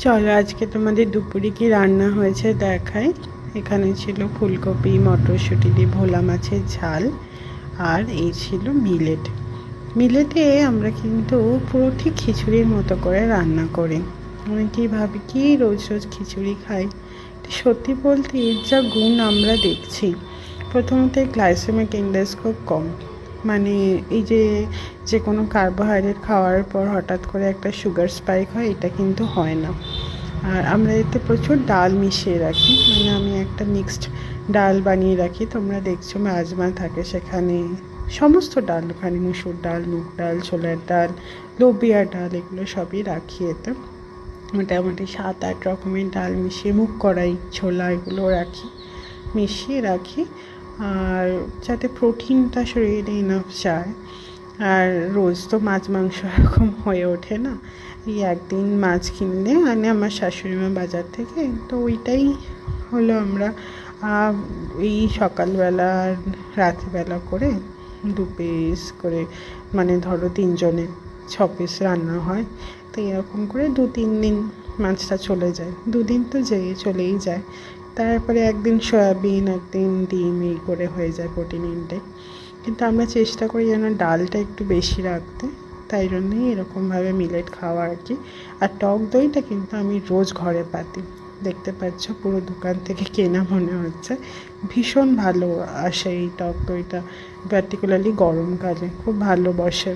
চলো আজকে তোমাদের দুপুরে কি রান্না হয়েছে দেখাই। এখানে ছিল ফুলকপি মটরশুঁটি দিয়ে ভোলা মাছের ঝাল, আর এই ছিল মিলেট। মিলেটে আমরা কিন্তু পুরো ঠিক খিচুড়ির মতো করে রান্না করি। অনেকেই ভাবি কি রোজ রোজ খিচুড়ি খাই। সত্যি বলতে এর যা গুণ আমরা দেখছি, প্রথমত গ্লাইসেমিক ইন্ডেক্স খুব কম। মানে এই যে কোনো কার্বোহাইড্রেট খাওয়ার পর হঠাৎ করে একটা সুগার স্পাইক হয়, এটা কিন্তু হয় না। আর আমরা এতে প্রচুর ডাল মিশিয়ে রাখি, মানে আমি একটা মিক্সড ডাল বানিয়ে রাখি। তোমরা দেখছো রাজমা থাকে সেখানে, সমস্ত ডাল, ওখানে মুসুর ডাল, মুগ ডাল, ছোলার ডাল, লোবিয়া ডাল, এগুলো সবই রাখি এতে। মোটামুটি 7-8 রকমের ডাল মিশিয়ে, মুগ কড়াই, ছোলা, এগুলো মিশিয়ে রাখি। আর যাতে প্রোটিনটা শরীরে ইনাফ যায়। আর রোজ তো মাছ মাংস এরকম হয়ে ওঠে না। এই একদিন মাছ কিনলে আনে আমার শাশুড়িমা বাজার থেকে, তো ওইটাই হলো আমরা এই সকালবেলা আর রাত্রিবেলা করে 2 পিস করে, মানে ধরো 3 জনে 6 পিস রান্না হয়। তো এরকম করে 2-3 দিন মাছটা চলে যায়। 2 দিন তো চলেই যায়। তারপরে একদিন সয়াবিন, একদিন ডিম, এই করে হয়ে যায় প্রোটিন ইনটেক। কিন্তু আমরা চেষ্টা করি যেন ডালটা একটু বেশি রাখতে, তাই জন্যই এরকমভাবে মিলেট খাওয়া আর কি। আর টক দইটা কিন্তু আমি রোজ ঘরে পাতি, দেখতে পাচ্ছ পুরো দোকান থেকে কেনা মনে হচ্ছে। ভীষণ ভালো আসে এই টক দইটা, পার্টিকুলারলি গরমকালে খুব ভালো বসে।